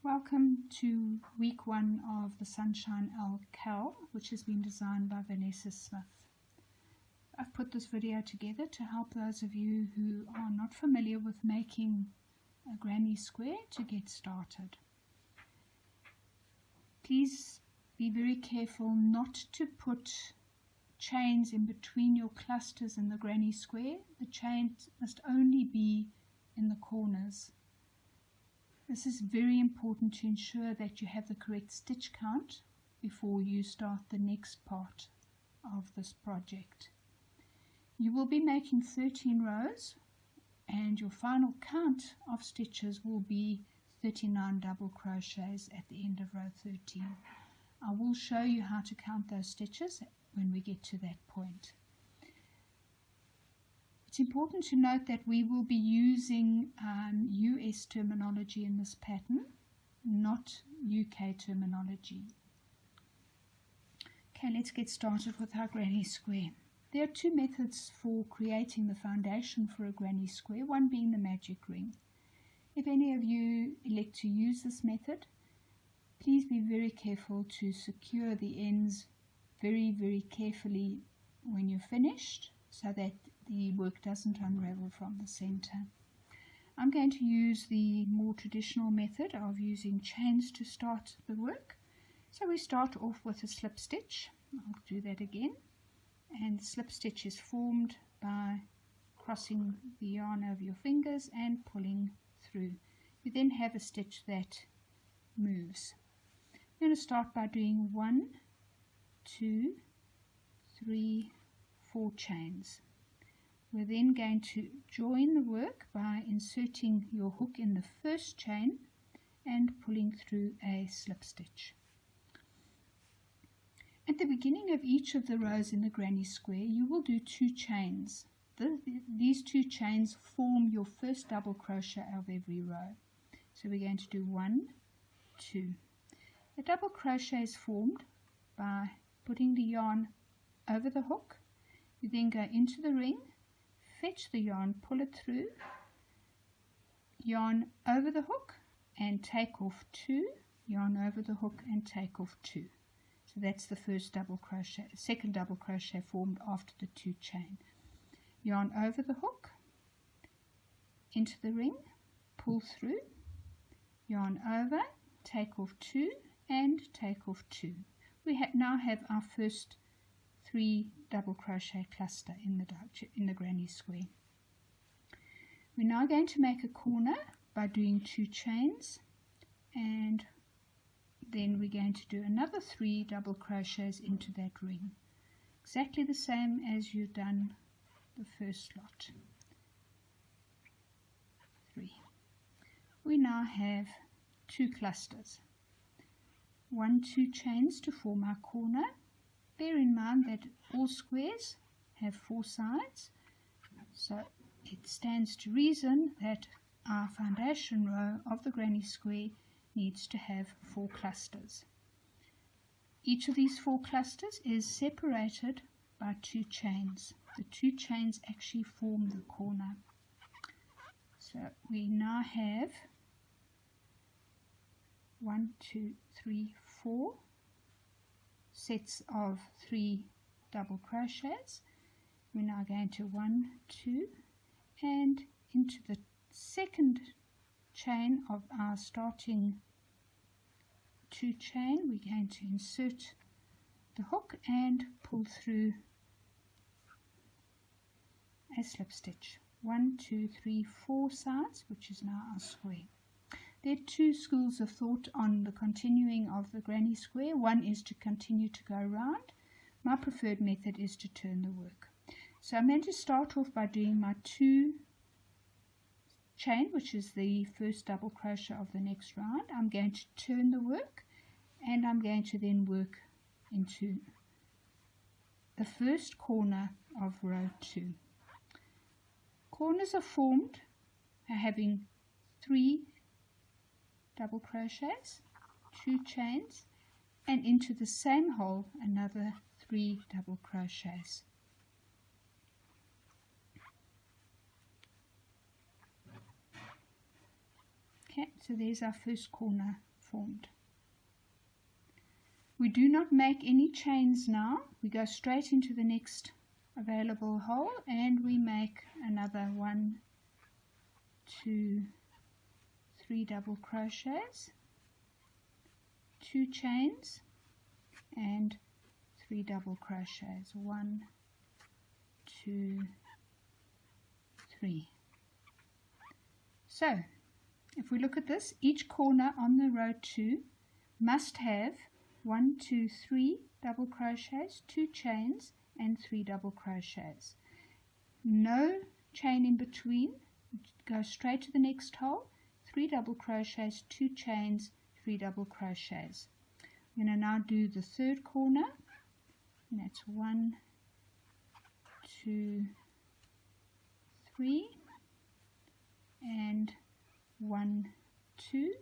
Welcome to week 1 of the Sunshine Cal, which has been designed by Vanessa Smith. I've put this video together to help those of you who are not familiar with making a granny square to get started. Please be very careful not to put chains in between your clusters in the granny square. The chains must only be in the corners. This is very important to ensure that you have the correct stitch count before you start the next part of this project. You will be making 13 rows and your final count of stitches will be 39 double crochets at the end of row 13. I will show you how to count those stitches when we get to that point. It's important to note that we will be using US terminology in this pattern, not UK terminology. Okay, let's get started with our granny square. There are two methods for creating the foundation for a granny square, one being the magic ring. If any of you elect to use this method, please be very careful to secure the ends very carefully when you're finished so that the work doesn't unravel from the center. I'm going to use the more traditional method of using chains to start the work. So we start off with a slip stitch. I'll do that again. And the slip stitch is formed by crossing the yarn over your fingers and pulling through. You then have a stitch that moves. I'm going to start by doing 1, 2, 3, 4 chains. We're then going to join the work by inserting your hook in the first chain and pulling through a slip stitch. At the beginning of each of the rows in the granny square, you will do 2 chains. These 2 chains form your first double crochet of every row. So we're going to do 1, 2. A double crochet is formed by putting the yarn over the hook. You then go into the ring, fetch the yarn, pull it through, yarn over the hook and take off 2, yarn over the hook and take off 2. So that's the first double crochet, second double crochet formed after the 2 chain. Yarn over the hook, into the ring, pull through, yarn over, take off 2 and take off 2. We now have our first 3 double crochet cluster in the granny square. We're now going to make a corner by doing 2 chains, and then we're going to do another 3 double crochets into that ring, exactly the same as you've done the first lot. 3. We now have 2 clusters. 1, 2 chains to form our corner. Bear in mind that all squares have 4 sides, so it stands to reason that our foundation row of the granny square needs to have 4 clusters. Each of these 4 clusters is separated by 2 chains. The 2 chains actually form the corner. So we now have 1, 2, 3, 4 sets of 3 double crochets. We're now going to 1, 2 and into the second chain of our starting 2 chain we're going to insert the hook and pull through a slip stitch. 1, 2, 3, 4 sides, which is now our square. There are 2 schools of thought on the continuing of the granny square. One is to continue to go around. My preferred method is to turn the work. So I'm going to start off by doing my 2 chain, which is the first double crochet of the next round. I'm going to turn the work and I'm going to then work into the first corner of row 2. Corners are formed by having 3 double crochets, 2 chains, and into the same hole another 3 double crochets. Okay, so there's our first corner formed. We do not make any chains now. We go straight into the next available hole and we make another 1, 2, 3 double crochets, 2 chains and 3 double crochets. 1, 2, 3. So if we look at this, each corner on the row 2 must have 1, 2, 3 double crochets, 2 chains and 3 double crochets. No chain in between. Go straight to the next hole, 3 double crochets, 2 chains, 3 double crochets. I'm going to now do the third corner, and that's 1, 2, 3 and 1, 2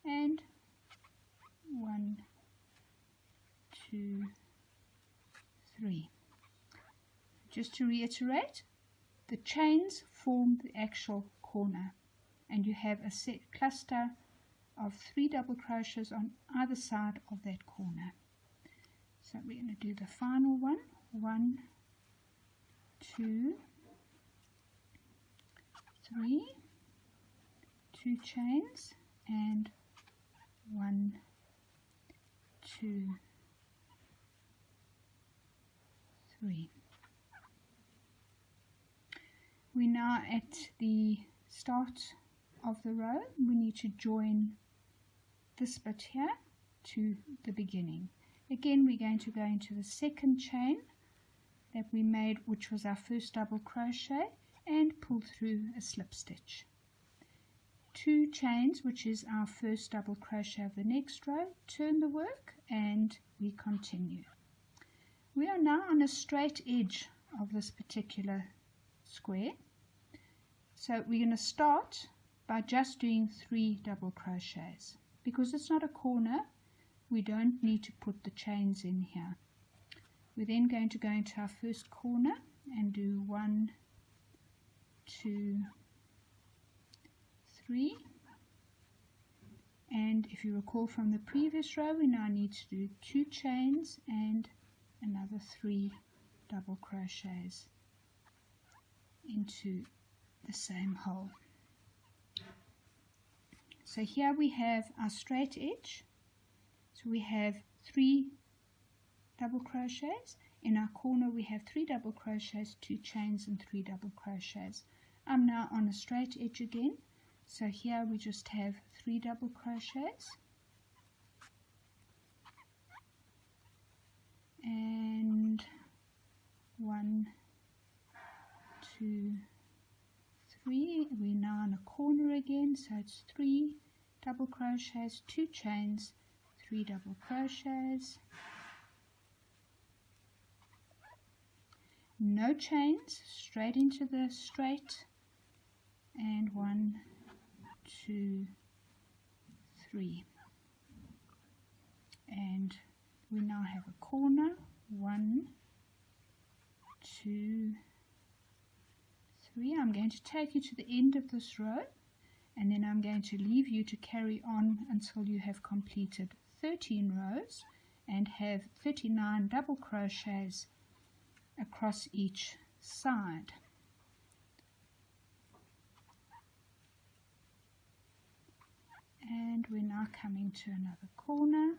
and 1, 2, 3. Just to reiterate, the chains form the actual corner and you have a set cluster of 3 double crochets on either side of that corner. So we're going to do the final one. 1, 2, 3, 2 chains and 1, 2, 3. We're now at the start of the row. We need to join this bit here to the beginning. Again, we're going to go into the second chain that we made, which was our first double crochet, and pull through a slip stitch. 2 chains, which is our first double crochet of the next row, turn the work and we continue. We are now on a straight edge of this particular square. So we're going to start by just doing 3 double crochets. Because it's not a corner, we don't need to put the chains in here. We're then going to go into our first corner and do 1, 2, 3. And if you recall from the previous row, we now need to do 2 chains and another 3 double crochets into the same hole. So here we have our straight edge. So we have 3 double crochets. In our corner we have 3 double crochets, 2 chains and 3 double crochets. I'm now on a straight edge again. So here we just have 3 double crochets and 1, 2, 3. We're now in a corner again, so it's 3 double crochets, 2 chains, 3 double crochets, no chains, straight into the straight, and 1, 2, 3. And we now have a corner, 1, 2, 3. I'm going to take you to the end of this row and then I'm going to leave you to carry on until you have completed 13 rows and have 39 double crochets across each side. And we're now coming to another corner.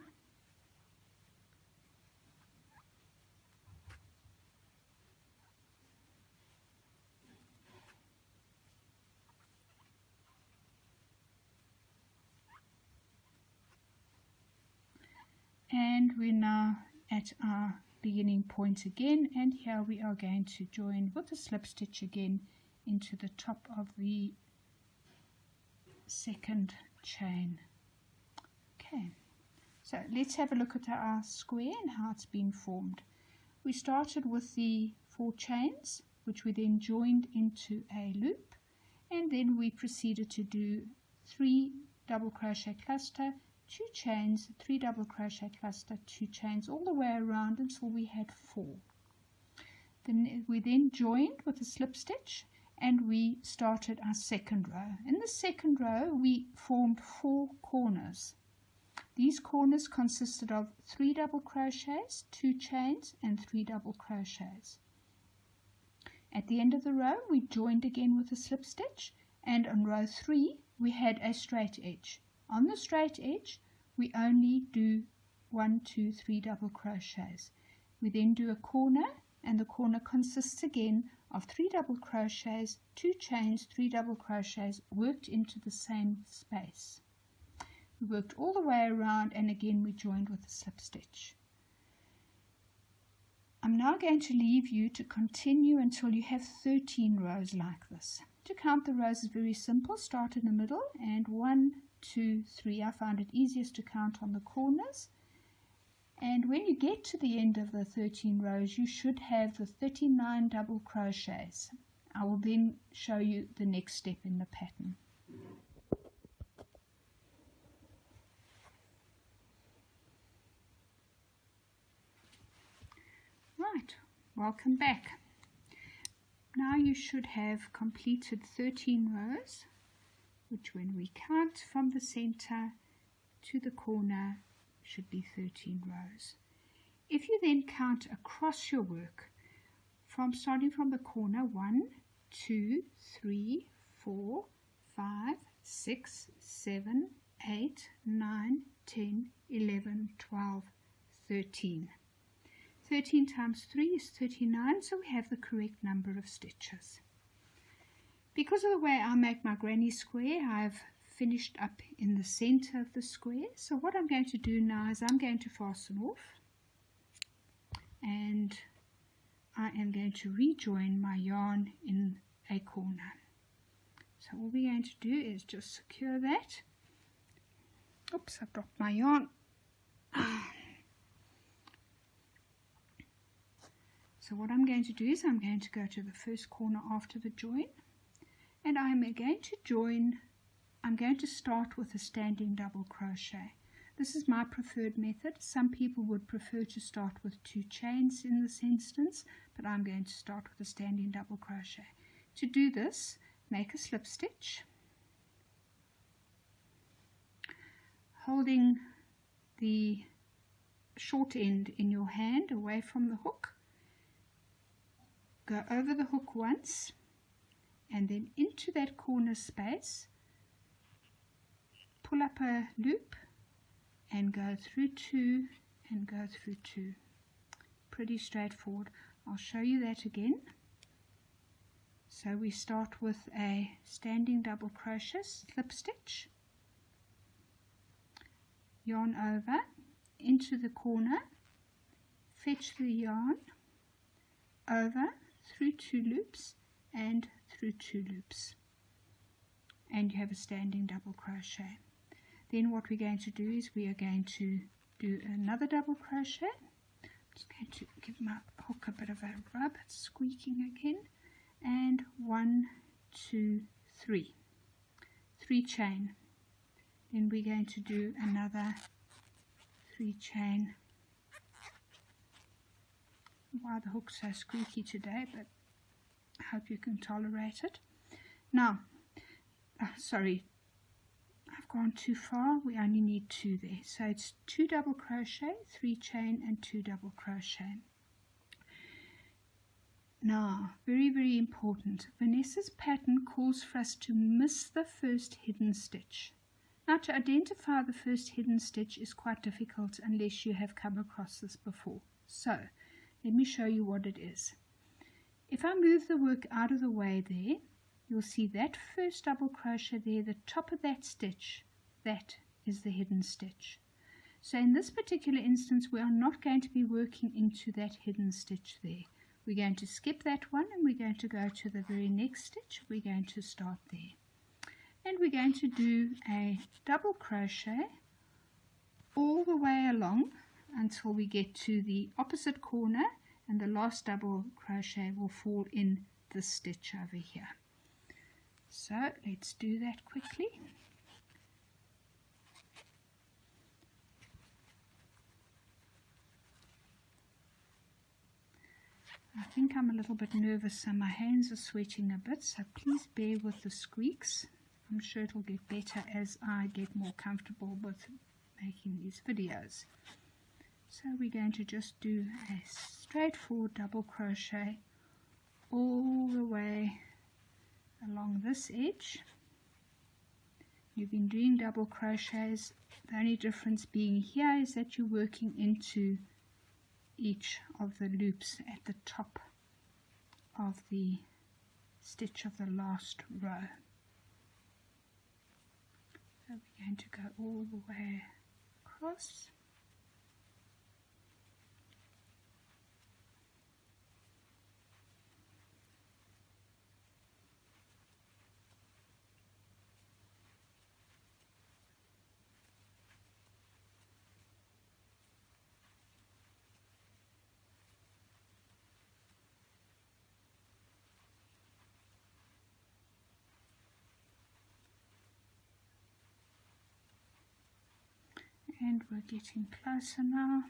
And we're now at our beginning point again, and here we are going to join with a slip stitch again into the top of the second chain. Okay, so let's have a look at our square and how it's been formed. We started with the 4 chains, which we then joined into a loop, and then we proceeded to do 3 double crochet cluster, 2 chains, 3 double crochet cluster, 2 chains, all the way around until we had 4. Then we then joined with a slip stitch and we started our second row. In the second row we formed 4 corners. These corners consisted of 3 double crochets, 2 chains and 3 double crochets. At the end of the row we joined again with a slip stitch, and on row 3 we had a straight edge. On the straight edge we only do 1, 2, 3 double crochets. We then do a corner, and the corner consists again of 3 double crochets, 2 chains, 3 double crochets worked into the same space. We worked all the way around, and again we joined with a slip stitch. I'm now going to leave you to continue until you have 13 rows like this. To count the rows is very simple. Start in the middle and 1, 2, 3. I found it easiest to count on the corners. And when you get to the end of the 13 rows, you should have the 39 double crochets. I will then show you the next step in the pattern. Right, welcome back. Now you should have completed 13 rows, which when we count from the center to the corner should be 13 rows. If you then count across your work, starting from the corner, 1, 2, 3, 4, 5, 6, 7, 8, 9, 10, 11, 12, 13. 13 times 3 is 39, so we have the correct number of stitches. Because of the way I make my granny square, I've finished up in the center of the square. So what I'm going to do now is I'm going to fasten off, and I am going to rejoin my yarn in a corner. So all we're going to do is just secure that. Oops, I've dropped my yarn. So what I'm going to do is I'm going to go to the first corner after the join, and I'm going to start with a standing double crochet. This is my preferred method. Some people would prefer to start with 2 chains in this instance, but I'm going to start with a standing double crochet. To do this, make a slip stitch, holding the short end in your hand away from the hook. Go over the hook once, and then into that corner space, pull up a loop and go through 2 and go through 2. Pretty straightforward. I'll show you that again. So we start with a standing double crochet, slip stitch, yarn over, into the corner, fetch the yarn, over, through 2 loops and through 2 loops, and you have a standing double crochet. Then what we're going to do is we are going to do another double crochet. I'm just going to give my hook a bit of a rub, it's squeaking again, and 1, 2, 3 chain. Then we're going to do another 3 chain. Why the hook's so squeaky today, but I hope you can tolerate it. Now, sorry, I've gone too far. We only need 2 there. So it's 2 double crochet, 3 chain and 2 double crochet. Now, very, very important. Vanessa's pattern calls for us to miss the first hidden stitch. Now, to identify the first hidden stitch is quite difficult unless you have come across this before. So, let me show you what it is. If I move the work out of the way there, you'll see that first double crochet there, the top of that stitch, that is the hidden stitch. So in this particular instance, we are not going to be working into that hidden stitch there. We're going to skip that one, and we're going to go to the very next stitch. We're going to start there. And we're going to do a double crochet all the way along until we get to the opposite corner, and the last double crochet will fall in this stitch over here. So let's do that quickly. I think I'm a little bit nervous, so my hands are sweating a bit, so please bear with the squeaks. I'm sure it'll get better as I get more comfortable with making these videos. So we're going to just do a straightforward double crochet all the way along this edge. You've been doing double crochets. The only difference being here is that you're working into each of the loops at the top of the stitch of the last row. So we're going to go all the way across. And we're getting closer now.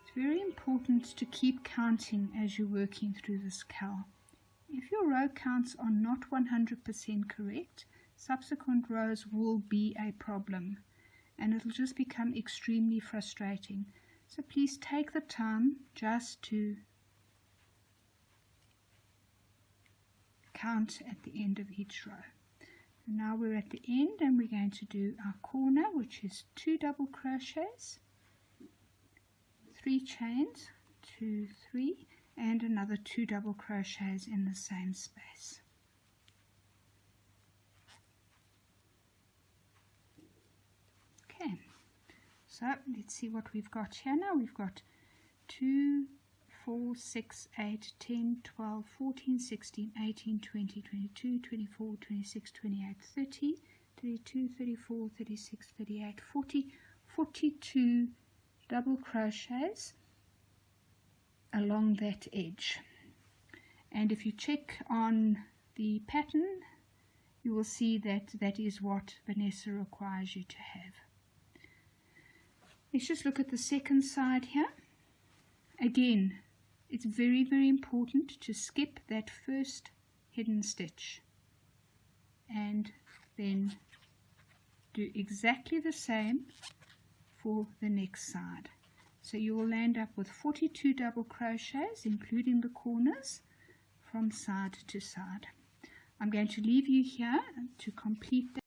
It's very important to keep counting as you're working through this cowl. If your row counts are not 100% correct, subsequent rows will be a problem and it'll just become extremely frustrating. So please take the time just to count at the end of each row. And now we're at the end and we're going to do our corner, which is 2 double crochets, 3 chains, 2, 3, and another 2 double crochets in the same space. Okay, so let's see what we've got here now. We've got 2, 4, 6, 8, 10, 12, 14, 16, 18, 20, 22, 24, 26, 28, 30, 32, 34, 36, 38, 40, 42 double crochets along that edge. And if you check on the pattern, you will see that that is what Vanessa requires you to have. Let's just look at the second side here. Again, it's very, very important to skip that first hidden stitch and then do exactly the same for the next side. So you will end up with 42 double crochets, including the corners, from side to side. I'm going to leave you here to complete that.